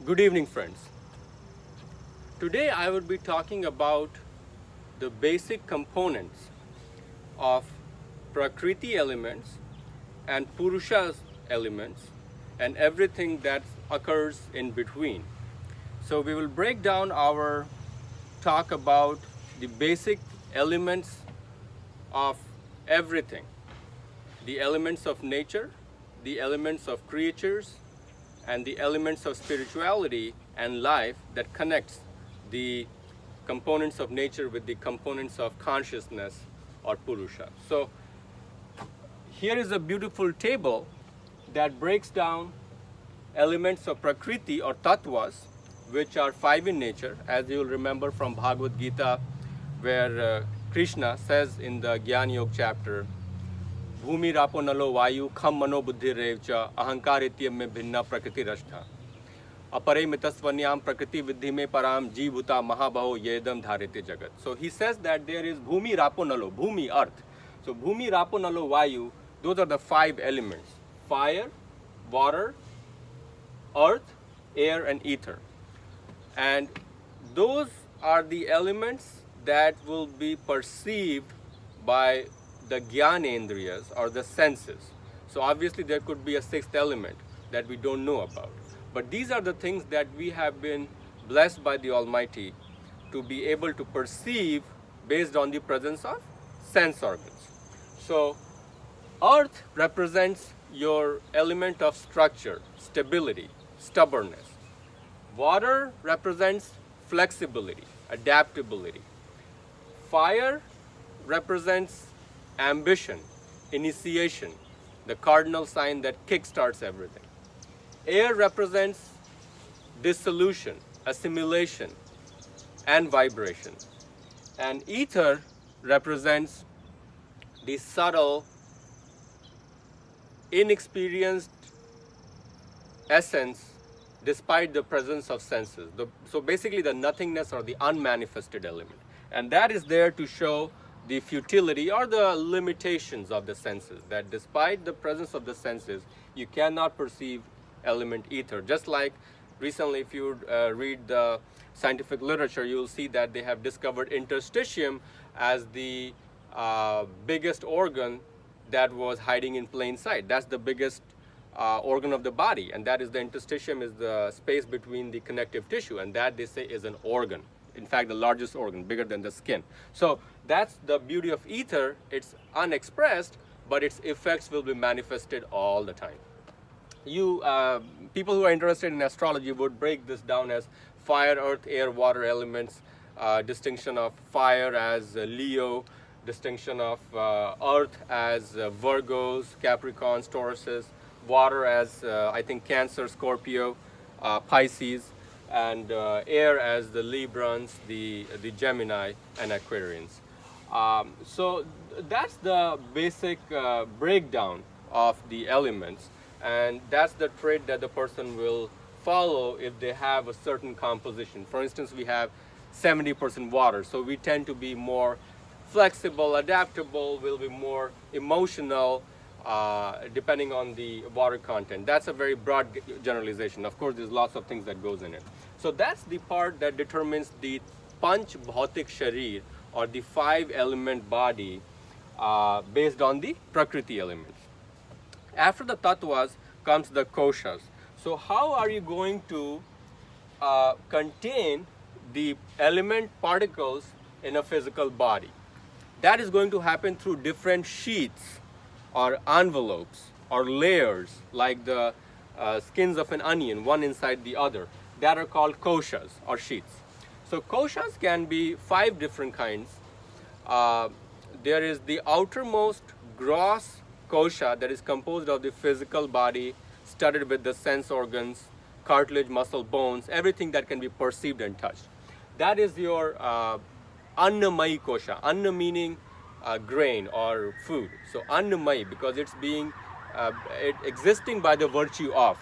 Good evening, friends. Today I will be talking about the basic components of Prakriti elements and Purusha elements and everything that occurs in between. So we will break down our talk about the basic elements of everything, the elements of nature, the elements of creatures, and the elements of spirituality and life that connects the components of nature with the components of consciousness or Purusha. So here is a beautiful table that breaks down elements of Prakriti or tattvas, which are 5 in nature, as you will remember from Bhagavad Gita, where Krishna says in the Gyan Yoga chapter, Bhumi rapo nalo vayu kham mano buddhi revcha ahankar ityam me bhinna prakriti rashtha apare mitasvanyam prakriti vidhi me param jivhuta mahabhaho yedam dharite jagat. So he says that there is Bhumi rapo nalo, Bhumi, earth. So Bhumi rapo nalo vayu, those are the 5 elements: fire, water, earth, air, and ether. And those are the elements that will be perceived by the Gyanendriyas or the senses. So obviously there could be a 6th element that we don't know about. But these are the things that we have been blessed by the Almighty to be able to perceive based on the presence of sense organs. So earth represents your element of structure, stability, stubbornness. Water represents flexibility, adaptability. Fire represents ambition, initiation, the cardinal sign that kickstarts everything. Air represents dissolution, assimilation, and vibration. And ether represents the subtle, inexperienced essence despite the presence of senses. So basically the nothingness or the unmanifested element. And that is there to show the futility or the limitations of the senses, that despite the presence of the senses, you cannot perceive element ether. Just like recently, if you read the scientific literature, you will see that they have discovered interstitium as the biggest organ that was hiding in plain sight. That's the biggest organ of the body, and that is the interstitium, is the space between the connective tissue, and that they say is an organ. In fact, the largest organ, bigger than the skin. So that's the beauty of ether. It's unexpressed, but its effects will be manifested all the time. You people who are interested in astrology would break this down as fire, earth, air, water elements, distinction of fire as Leo, distinction of earth as Virgos, Capricorns, Tauruses, water as I think Cancer, Scorpio, Pisces, and air as the Librans, the Gemini, and Aquarians. So that's the basic breakdown of the elements, and that's the trait that the person will follow if they have a certain composition. For instance, we have 70% water, so we tend to be more flexible, adaptable, will be more emotional, depending on the water content. That's a very broad generalization. Of course, there's lots of things that goes in it. So that's the part that determines the Panch Bhautik Sharir, or the 5 element body, based on the Prakriti elements. After the tattvas comes the Koshas. So how are you going to contain the element particles in a physical body? That is going to happen through different sheaths or envelopes or layers, like the skins of an onion, one inside the other, that are called Koshas or sheaths. So Koshas can be 5 different kinds. There is the outermost gross Kosha that is composed of the physical body, studded with the sense organs, cartilage, muscle, bones, everything that can be perceived and touched. That is your Annamayi Kosha. Anna meaning grain or food. So Annamayi, because it's being existing by the virtue of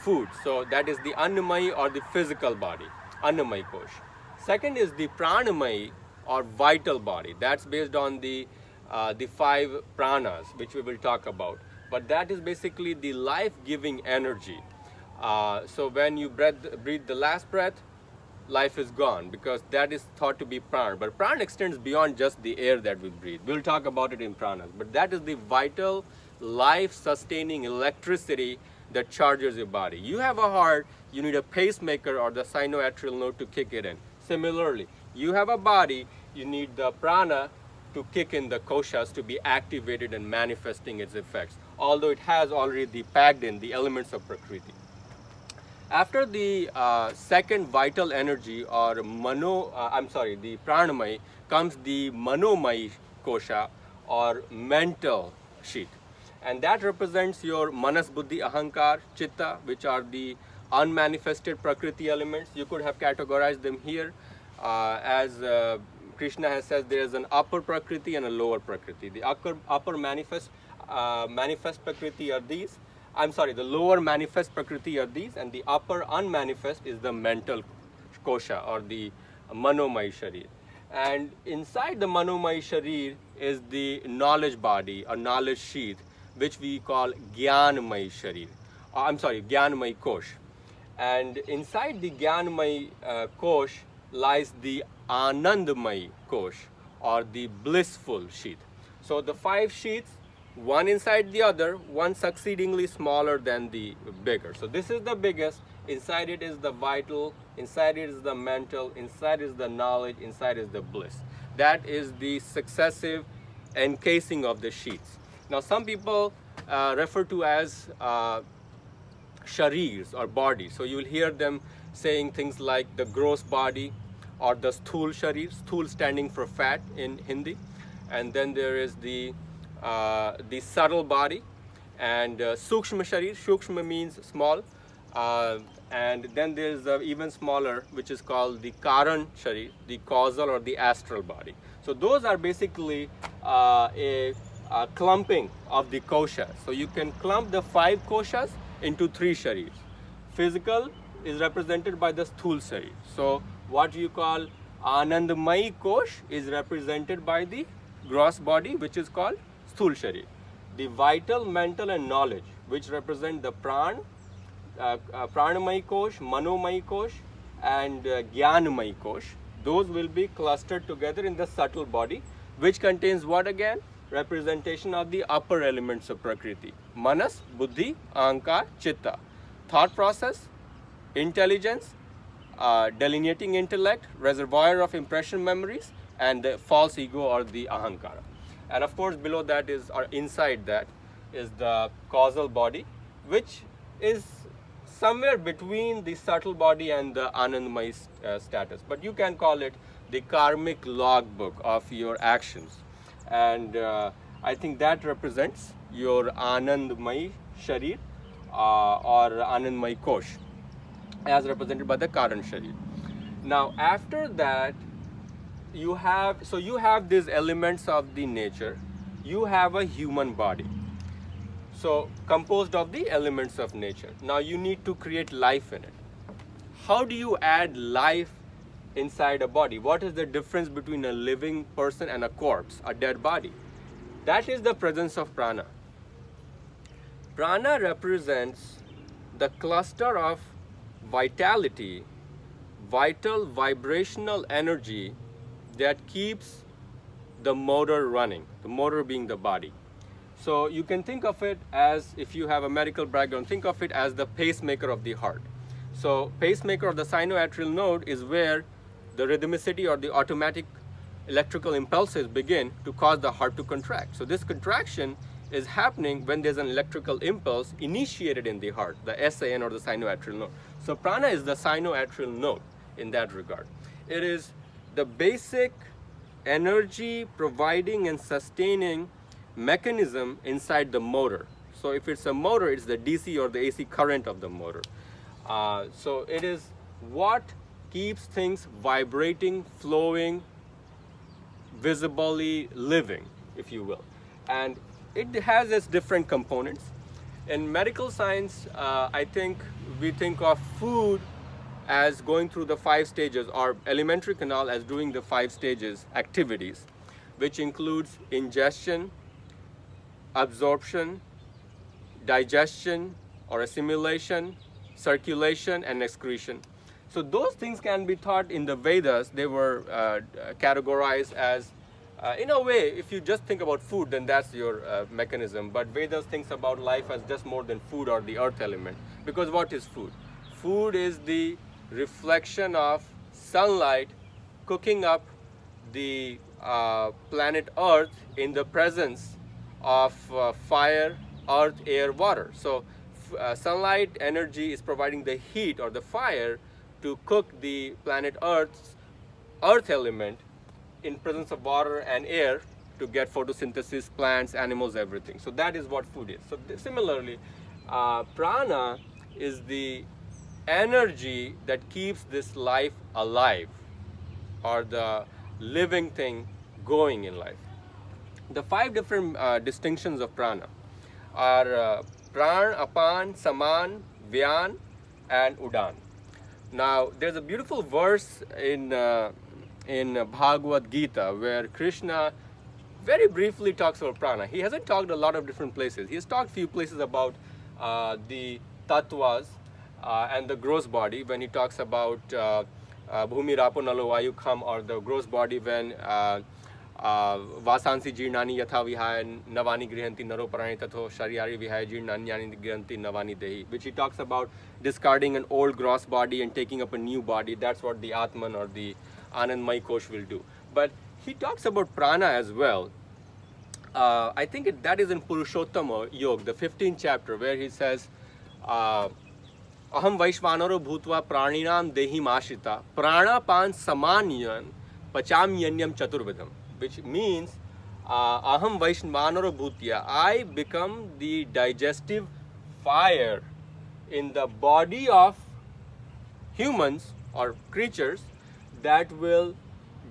food. So that is the Annamayi or the physical body, Annamayi Kosha. Second is the Pranamayi or vital body. That's based on the 5 pranas, which we will talk about. But that is basically the life-giving energy So when you breathe the last breath, life is gone, because that is thought to be prana. But prana extends beyond just the air that we breathe. We'll talk about it in pranas. But that is the vital, life-sustaining electricity that charges your body. You have a heart, you need a pacemaker or the sinoatrial node to kick it in. Similarly, you have a body, you need the prana to kick in the koshas to be activated and manifesting its effects, although it has already packed in the elements of Prakriti. After the second vital energy, or the Pranamayi, comes the Manomayi Kosha, or mental sheath. And that represents your Manas, Buddhi, Ahankar, Chitta, which are the unmanifested Prakriti elements. You could have categorized them here. As Krishna has said, there is an upper Prakriti and a lower Prakriti. The upper manifest Prakriti are these. The lower manifest Prakriti are these, and the upper unmanifest is the mental Kosha, or the Manomayi Sharir. And inside the Manomayi Sharir is the knowledge body, or knowledge sheath, which we call Gyanmayi Sharir. Gyanmayi Kosh. And inside the Gyanmayi Kosh lies the Anandamayi Kosh, or the blissful sheath. So the 5 sheaths, one inside the other, one succeedingly smaller than the bigger. So this is the biggest, inside it is the vital, inside it is the mental, inside is the knowledge, inside is the bliss. That is the successive encasing of the sheaths. Now some people refer to as sharirs, or bodies. So you will hear them saying things like the gross body, or the sthul sharir, sthul standing for fat in Hindi. And then there is the subtle body, and sukshma sharir. Sukshma means small, and then there is even smaller, which is called the karan sharir, the causal or the astral body. So those are basically a clumping of the koshas. So you can clump the 5 koshas into 3 sharirs. Physical is represented by the sthul sharir. So what you call Anandamayi Kosh is represented by the gross body, which is called Sthul Sharir. The vital, mental, and knowledge, which represent the Pranamayi Kosh, Manomayi Kosh, and Gyanmayi Kosh, those will be clustered together in the subtle body, which contains what again? Representation of the upper elements of Prakriti. Manas, Buddhi, Ahankar, Chitta. Thought process, intelligence, delineating intellect, reservoir of impression memories, and the false ego, or the Ahankara. And of course below that is, or inside that is, the causal body, which is somewhere between the subtle body and the Anandamayi status. But you can call it the karmic logbook of your actions. And I think that represents your Anandamayi Sharir, or Anandamayi Kosh, as represented by the Karan Sharir. Now after that, you have these elements of the nature. You have a human body, so composed of the elements of nature. Now you need to create life in it. How do you add life inside a body? What is the difference between a living person and a corpse, a dead body? That is the presence of prana. Prana represents the cluster of vitality, vital vibrational energy that keeps the motor running, the motor being the body. So you can think of it as, if you have a medical background, think of it as the pacemaker of the heart. So pacemaker of the sinoatrial node is where the rhythmicity or the automatic electrical impulses begin to cause the heart to contract. So this contraction is happening when there's an electrical impulse initiated in the heart, the SAN or the sinoatrial node. So prana is the sinoatrial node in that regard. It is the basic energy providing and sustaining mechanism inside the motor. So if it's a motor, it's the DC or the AC current of the motor. So it is what keeps things vibrating, flowing, visibly living, if you will. And it has its different components. In medical science, I think we think of food as going through the 5 stages, or alimentary canal as doing the 5 stages activities, which includes ingestion, absorption, digestion or assimilation, circulation, and excretion. So those things can be taught in the Vedas. They were categorized as, in a way, if you just think about food, then that's your mechanism. But Vedas thinks about life as just more than food or the earth element. Because what is food? Food is the reflection of sunlight cooking up the planet Earth in the presence of fire, earth, air, water. So sunlight energy is providing the heat or the fire to cook the planet Earth's earth element in presence of water and air to get photosynthesis, plants, animals, everything. So that is what food is. So similarly, prana is the energy that keeps this life alive, or the living thing going in life. The 5 different distinctions of prana are Pran, Apan, Saman, Vyana, and Udana. Now, there's a beautiful verse in Bhagavad Gita where Krishna very briefly talks about prana. He hasn't talked a lot of different places. He has talked a few places about the tattvas and the gross body when he talks about Bhumi Rapo Nalo Vayu Kham, or the gross body when Vasansi Jirnani Yatha Vihaya Navani Grihanti Naro Parani Tatho Sharyari Vihaya Jirnani Grihanti Navani Dehi, which he talks about discarding an old gross body and taking up a new body. That's what the Atman or the Anandmayi Kosh will do. But he talks about prana as well. I think that is in Purushottama Yoga, the 15th chapter, where he says, Aham Vaishvanaro Bhutva Praninam Dehim Ashita Pranapan Samanyan Pachamyanyam Chaturvidam, which means Aham Vaishvanaro Bhutya, I become the digestive fire in the body of humans or creatures that will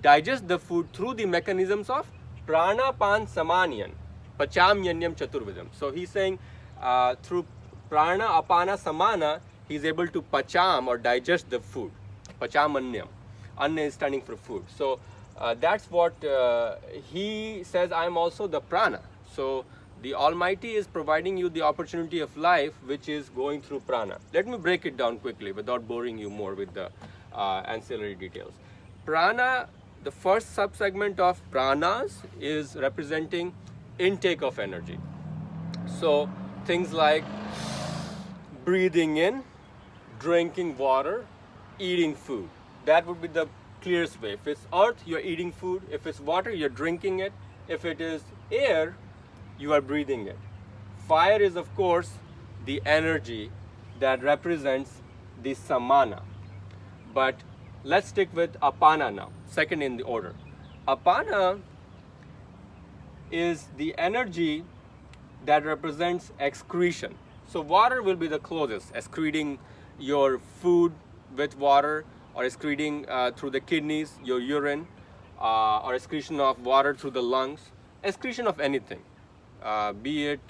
digest the food through the mechanisms of pranapan samanyan, pachamyanyam chaturvidam. So he's saying through prana, apana, samana, he's able to pacham or digest the food. Pachamanyam. Anna is standing for food. So that's what he says, I am also the prana. So the Almighty is providing you the opportunity of life, which is going through prana. Let me break it down quickly without boring you more with the ancillary details. Prana, the first subsegment of pranas, is representing intake of energy. So things like breathing in, drinking water, eating food. That would be the clearest way. If it's earth, you're eating food. If it's water, you're drinking it. If it is air, you are breathing it. Fire is, of course, the energy that represents the samana. But let's stick with apana now, second in the order. Apana is the energy that represents excretion. So water will be the closest, excreting your food with water, or excreting through the kidneys, your urine, or excretion of water through the lungs, excretion of anything, be it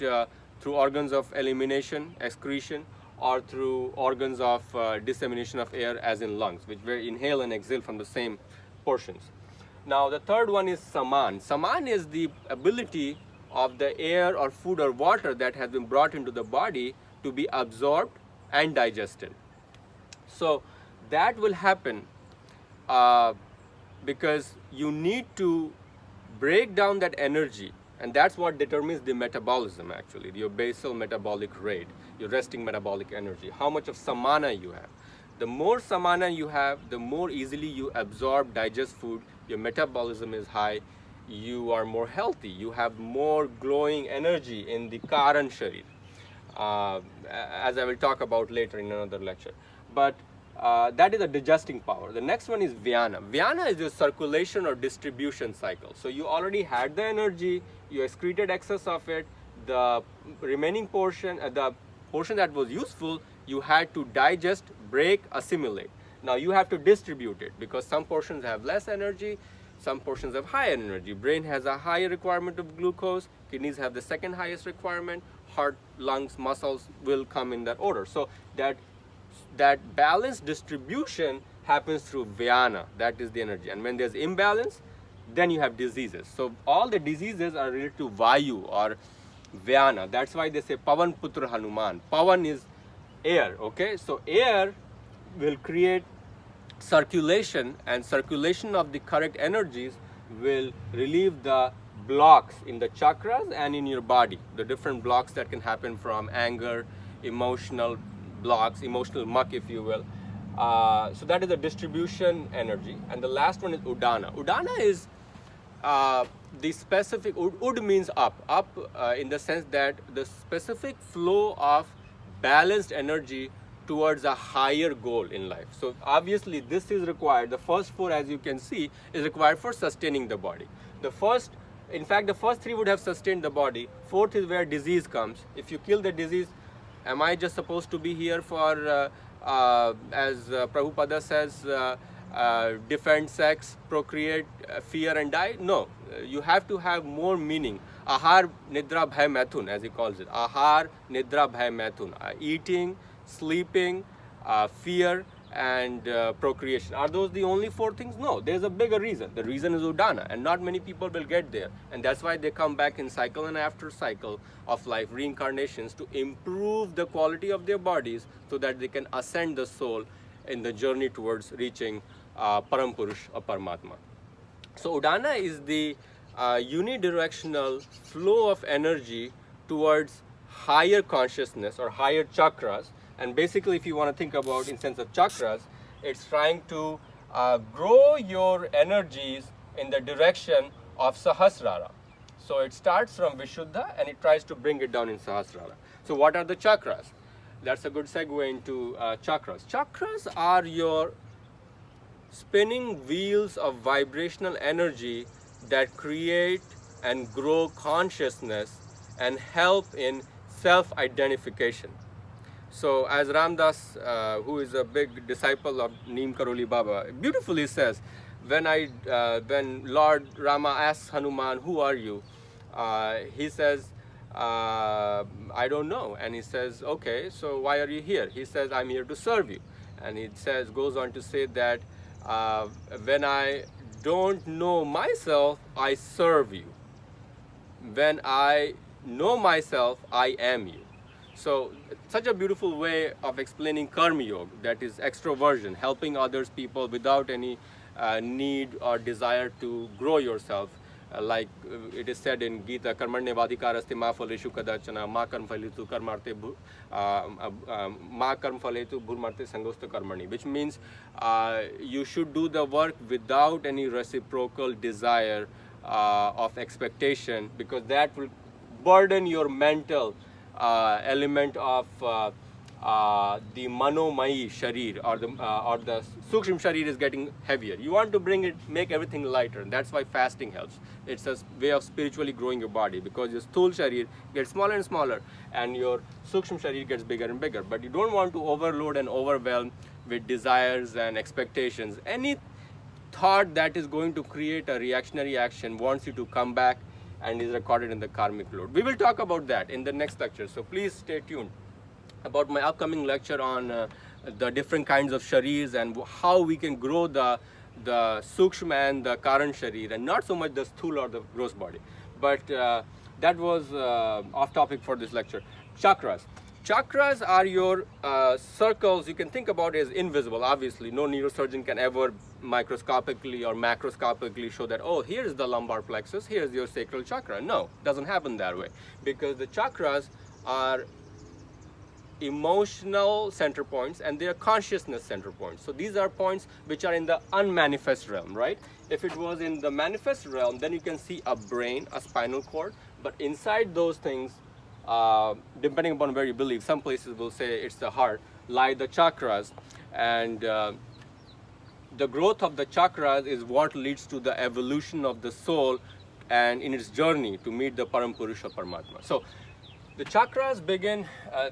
through organs of elimination, excretion, or through organs of dissemination of air, as in lungs, which we inhale and exhale from the same portions. Now the third one is saman. Saman is the ability of the air or food or water that has been brought into the body to be absorbed and digested. So that will happen because you need to break down that energy, and that's what determines the metabolism, actually, your basal metabolic rate, your resting metabolic energy, how much of samana you have. The more samana you have, the more easily you absorb, digest food, your metabolism is high, you are more healthy, you have more glowing energy in the Karan Sharir, as I will talk about later in another lecture. But that is a digesting power. The next one is Vyana. Vyana is your circulation or distribution cycle. So you already had the energy, you excreted excess of it, the remaining portion, the portion that was useful, you had to digest, break, assimilate. Now you have to distribute it because some portions have less energy, some portions have higher energy. Brain has a higher requirement of glucose, kidneys have the second highest requirement, heart, lungs, muscles will come in that order. So that balanced distribution happens through Vyana, that is the energy. And when there's imbalance, then you have diseases. So all the diseases are related to Vayu or Vyana. That's why they say Pavan Putra Hanuman. Pavan is air, okay? So air will create circulation, and circulation of the correct energies will relieve the blocks in the chakras and in your body, the different blocks that can happen from anger, emotional blocks, emotional muck, if you will. So that is the distribution energy. And the last one is Udana. Udana is the specific, Ud means up in the sense that the specific flow of balanced energy towards a higher goal in life. So obviously this is required. The first four, as you can see, is required for sustaining the body. The first, in fact, the first three would have sustained the body. Fourth is where disease comes. If you kill the disease, am I just supposed to be here for, as Prabhupada says, defend sex, procreate, fear and die? No, you have to have more meaning. Ahar, nidra, bhay, maithun, as he calls it. Ahar, nidra, bhay, maithun. Eating, sleeping, fear and procreation. Are those the only four things? No, there's a bigger reason. The reason is Udana, and not many people will get there. And that's why they come back in cycle and after cycle of life, reincarnations, to improve the quality of their bodies so that they can ascend the soul in the journey towards reaching Param Purush or Paramatma. So Udana is the unidirectional flow of energy towards higher consciousness or higher chakras. And basically, if you want to think about in sense of chakras, it's trying to grow your energies in the direction of Sahasrara. So it starts from Vishuddha and it tries to bring it down in Sahasrara. So what are the chakras? That's a good segue into chakras. Chakras are your spinning wheels of vibrational energy that create and grow consciousness and help in self-identification. So as Ramdas, who is a big disciple of Neem Karoli Baba, beautifully says, when Lord Rama asks Hanuman, who are you? He says, I don't know. And he says, okay, so why are you here? He says, I'm here to serve you. And it says, goes on to say that when I don't know myself, I serve you. When I know myself, I am you. So such a beautiful way of explaining Karma Yoga, that is extroversion, helping others people without any need or desire to grow yourself. Like it is said in Gita, Karmarne vadikaraste ma phaleshu kadachana ma karm phaletu karmarte ma karm phaletu bhurmarte sangosta karmani, which means you should do the work without any reciprocal desire of expectation, because that will burden your mental element of the Manomayi sharir, or the Sukshma sharir is getting heavier. You want to bring it, make everything lighter, and that's why fasting helps. It's a way of spiritually growing your body, because your Sthul sharir gets smaller and smaller and your Sukshma sharir gets bigger and bigger. But you don't want to overload and overwhelm with desires and expectations. Any thought that is going to create a reactionary action wants you to come back and is recorded in the karmic load. We will talk about that in the next lecture, so please stay tuned about my upcoming lecture on the different kinds of sharirs and how we can grow the Sukshma and the Karan sharir, and not so much the Sthul or the gross body. But that was off topic for this lecture. Chakras. Chakras are your circles. You can think about it as invisible. Obviously, no neurosurgeon can ever microscopically or macroscopically show that, oh, here's the lumbar plexus, here's your sacral chakra. No, it doesn't happen that way, because the chakras are emotional center points and they are consciousness center points. So these are points which are in the unmanifest realm, right? If it was in the manifest realm, then you can see a brain, a spinal cord, but inside those things, depending upon where you believe, some places will say it's the heart, lie the chakras, and the growth of the chakras is what leads to the evolution of the soul and in its journey to meet the Param Purusha Paramatma. So the chakras begin,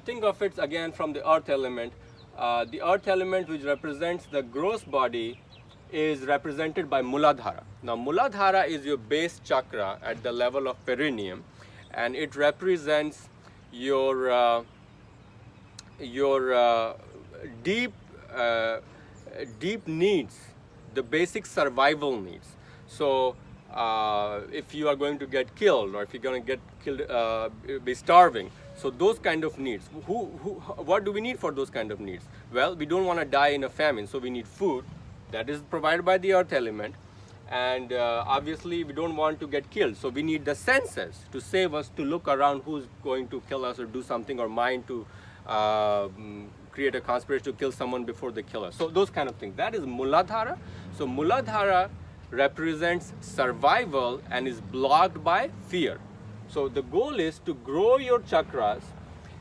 think of it again from the earth element. The earth element, which represents the gross body, is represented by Muladhara. Now Muladhara is your base chakra at the level of perineum, and it represents your deep needs, the basic survival needs. So if you are going to get killed, or if you're going to get killed, be starving, So those kind of needs, what do we need for those kind of needs? Well, we don't want to die in a famine, so we need food that is provided by the earth element. And obviously we don't want to get killed, so we need the senses to save us, to look around who's going to kill us or do something, or mind to create a conspiracy to kill someone before they kill us. So those kind of things. That is Muladhara. So Muladhara represents survival and is blocked by fear. So the goal is to grow your chakras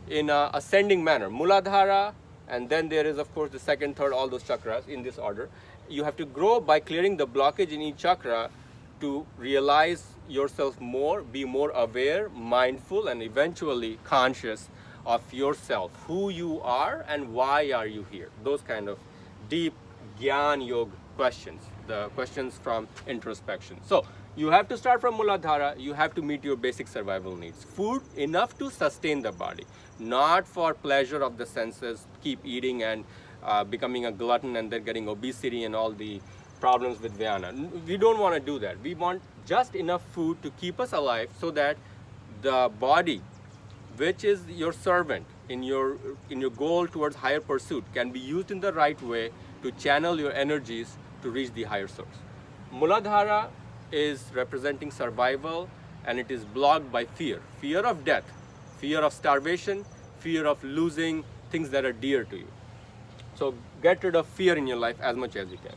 in a ascending manner. Muladhara, and then there is of course the second, third, all those chakras in this order. You have to grow by clearing the blockage in each chakra to realize yourself more, be more aware, mindful, and eventually conscious of yourself, who you are and why are you here. Those kind of deep Gyan Yoga questions, the questions from introspection. So you have to start from Muladhara. You have to meet your basic survival needs. Food enough to sustain the body, not for pleasure of the senses, keep eating and becoming a glutton and then getting obesity and all the problems with Vyana. We don't want to do that. We want just enough food to keep us alive so that the body, which is your servant in your goal towards higher pursuit, can be used in the right way to channel your energies to reach the higher source. Muladhara is representing survival, and it is blocked by fear. Fear of death, fear of starvation, fear of losing things that are dear to you. So get rid of fear in your life as much as you can.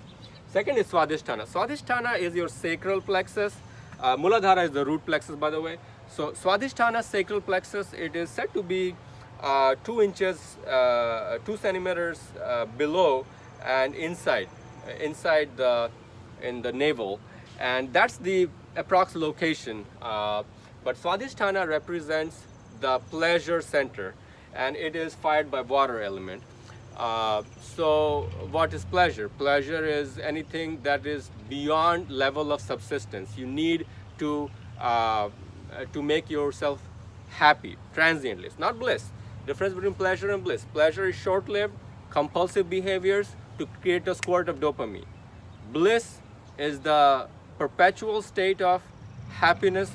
Second is Swadhisthana. Swadhisthana is your sacral plexus. Muladhara is the root plexus, by the way. So Swadhisthana, sacral plexus, it is said to be 2 inches, 2 centimeters below and inside in the navel, and that's the approx location. But Swadhisthana represents the pleasure center, and it is fired by water element. So what is pleasure? Pleasure is anything that is beyond level of subsistence. You need to make yourself happy transiently. It's not bliss. Difference between pleasure and bliss. Pleasure is short-lived, compulsive behaviors to create a squirt of dopamine. Bliss is the perpetual state of happiness,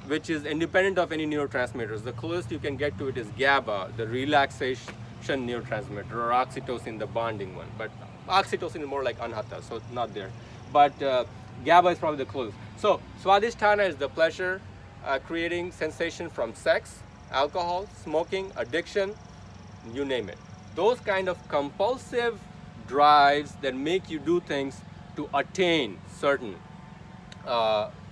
which is independent of any neurotransmitters. The closest you can get to it is GABA, the relaxation neurotransmitter, or oxytocin, the bonding one. But oxytocin is more like anhata, so it's not there. But GABA is probably the closest. So Swadhisthana is the pleasure creating sensation from sex, alcohol, smoking, addiction, you name it. Those kind of compulsive drives that make you do things to attain certain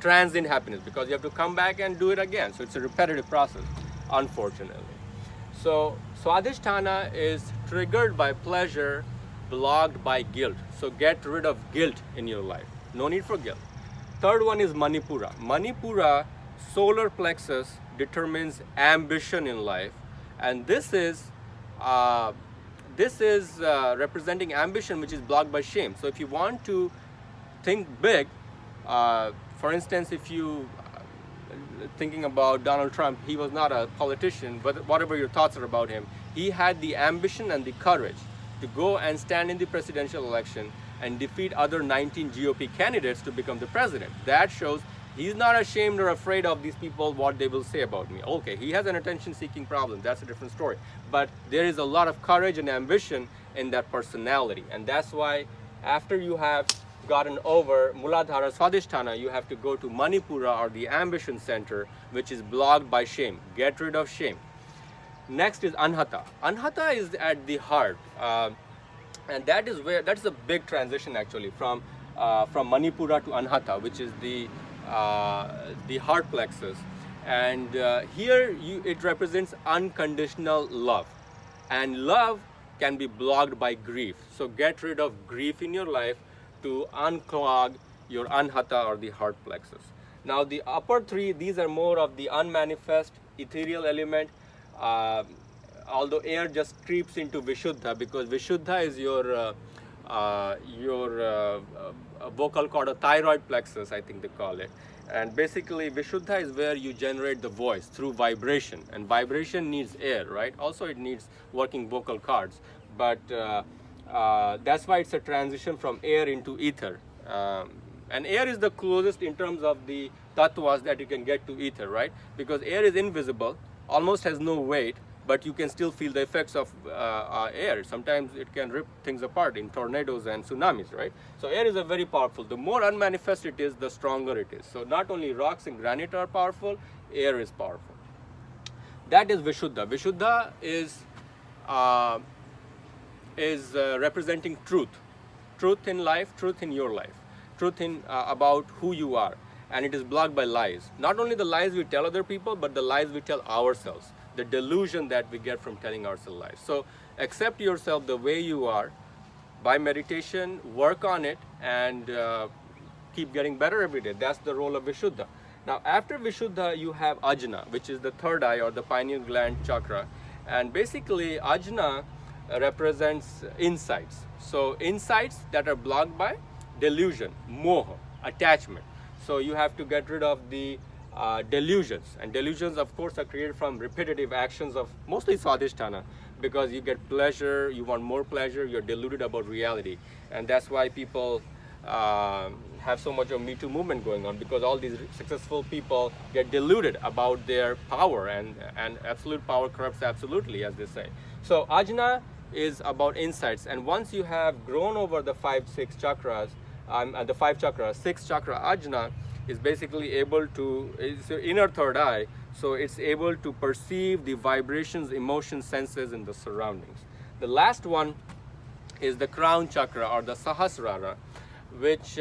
transient happiness, because you have to come back and do it again. So it's a repetitive process, unfortunately. So Swadhisthana is triggered by pleasure, blocked by guilt. So get rid of guilt in your life. No need for guilt. Third one is Manipura. Manipura, solar plexus, determines ambition in life, and this is representing ambition, which is blocked by shame. So if you want to think big, for instance, if you thinking about Donald Trump, he was not a politician, but whatever your thoughts are about him, he had the ambition and the courage to go and stand in the presidential election and defeat other 19 GOP candidates to become the president. That shows he's not ashamed or afraid of these people, what they will say about me. Okay, he has an attention-seeking problem. That's a different story. But there is a lot of courage and ambition in that personality. And that's why after you have gotten over Muladhara, Swadhisthana, you have to go to Manipura, or the ambition center, which is blocked by shame. Get rid of shame. Next is Anhata. Anhata is at the heart. And that's a big transition actually from Manipura to Anhata, which is the heart plexus. And here it represents unconditional love. And love can be blocked by grief. So get rid of grief in your life to unclog your Anhata, or the heart plexus. Now the upper three, these are more of the unmanifest ethereal element. Although air just creeps into Vishuddha, because Vishuddha is your vocal cord, or thyroid plexus, I think they call it. And basically Vishuddha is where you generate the voice through vibration, and vibration needs air, right? Also it needs working vocal cords, but that's why it's a transition from air into ether. And air is the closest in terms of the tattvas that you can get to ether, right? Because air is invisible, almost has no weight, but you can still feel the effects of air. Sometimes it can rip things apart in tornadoes and tsunamis, right? So air is a very powerful. The more unmanifest it is, the stronger it is. So not only rocks and granite are powerful, air is powerful. That is Vishuddha. Vishuddha is representing truth. Truth in life, truth in your life, truth in about who you are. And it is blocked by lies. Not only the lies we tell other people, but the lies we tell ourselves. The delusion that we get from telling ourselves lies. So accept yourself the way you are by meditation, work on it, and keep getting better every day. That's the role of Vishuddha. Now after Vishuddha, you have Ajna, which is the third eye or the pineal gland chakra. And basically Ajna represents insights. So insights that are blocked by delusion, moha, attachment. So you have to get rid of the delusions, and delusions of course are created from repetitive actions of mostly Swadhisthana, because you get pleasure, you want more pleasure, you're deluded about reality. And that's why people have so much of Me Too movement going on, because all these successful people get deluded about their power, and absolute power corrupts absolutely, as they say. So Ajna is about insights, and once you have grown over the 5-6 chakras, the 5 chakras, 6th chakra Ajna is basically able to, it's your inner third eye, so it's able to perceive the vibrations, emotions, senses in the surroundings. The last one is the crown chakra or the Sahasrara, which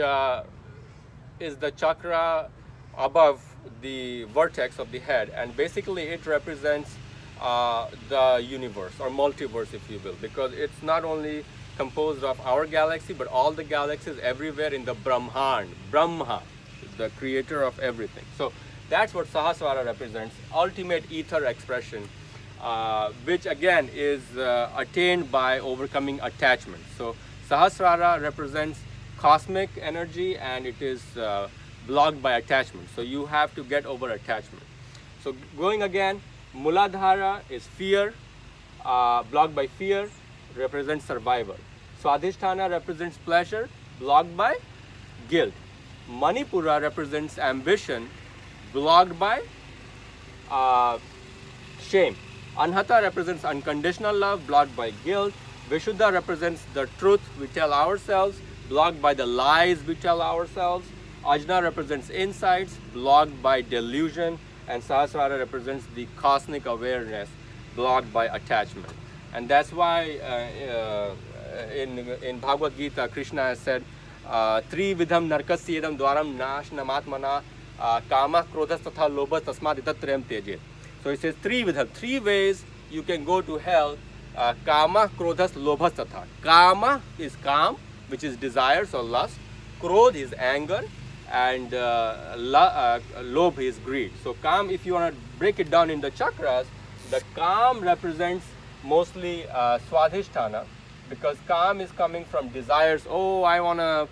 is the chakra above the vertex of the head, and basically it represents the universe or multiverse, if you will, because it's not only composed of our galaxy, but all the galaxies everywhere in the Brahman. Brahma, the creator of everything. So that's what Sahasrara represents, ultimate ether expression, which again is attained by overcoming attachment. So Sahasrara represents cosmic energy, and it is blocked by attachment. So you have to get over attachment. So going again, Muladhara is fear, blocked by fear, represents survival. Swadhisthana represents pleasure, blocked by guilt. Manipura represents ambition, blocked by shame. Anhata represents unconditional love, blocked by guilt. Vishuddha represents the truth we tell ourselves, blocked by the lies we tell ourselves. Ajna represents insights, blocked by delusion. And Sahasrara represents the cosmic awareness, blocked by attachment. And that's why in Bhagavad Gita, Krishna has said, Tri vidham narkasyedam dwaram nashnam kama krodhas tatha lobhas tasmad itatrayam tejet. So it says three vidham, 3 ways you can go to hell. Kama krodhas lobhas tatha. Kama is calm, which is desires or lust. Krodh is anger, and lobh is greed. So calm, if you want to break it down in the chakras, the calm represents mostly Swadhisthana, because calm is coming from desires. Oh, I want to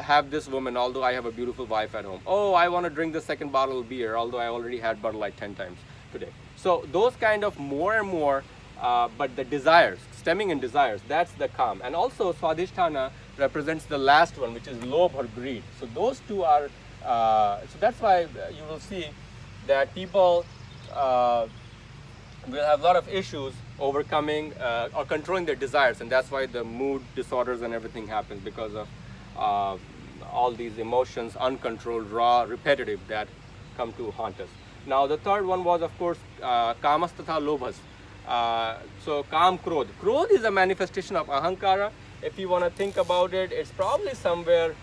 have this woman, although I have a beautiful wife at home. Oh, I want to drink the second bottle of beer, although I already had Bud Light 10 times today. So those kind of more and more, but the desires, stemming in desires, that's the calm. And also Swadhisthana represents the last one, which is lobh or greed. So those two are, so that's why you will see that people will have a lot of issues overcoming or controlling their desires, and that's why the mood disorders and everything happens, because of all these emotions, uncontrolled, raw, repetitive, that come to haunt us. Now the third one was, of course, kamas tatha lobhas. So kam krodh. Krodh is a manifestation of ahankara. If you want to think about it, it's probably somewhere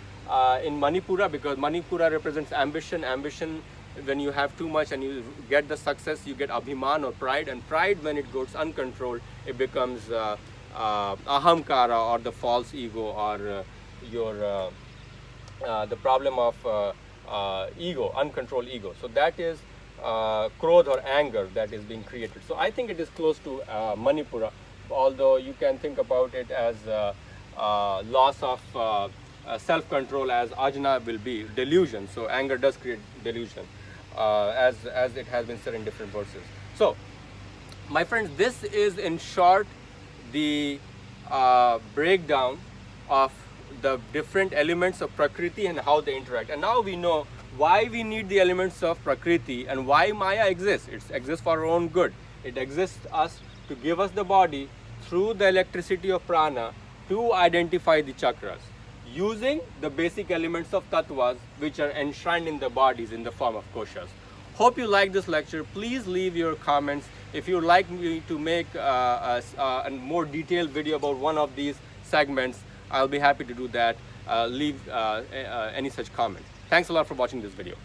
in Manipura, because Manipura represents ambition. Ambition, when you have too much and you get the success, you get abhiman or pride, and pride, when it goes uncontrolled, it becomes ahamkara, or the false ego, or your the problem of ego, uncontrolled ego. So that is krodh or anger that is being created. So I think it is close to Manipura, although you can think about it as loss of self-control, as Ajna will be delusion. So anger does create delusion, as it has been said in different verses. So my friends, this is in short the breakdown of the different elements of Prakriti and how they interact. And now we know why we need the elements of Prakriti and why Maya exists. It exists for our own good. It exists to give us the body through the electricity of prana to identify the chakras, using the basic elements of tattvas which are enshrined in the bodies in the form of koshas. Hope you like this lecture. Please leave your comments. If you would like me to make a more detailed video about one of these segments, I'll be happy to do that. Leave any such comments. Thanks a lot for watching this video.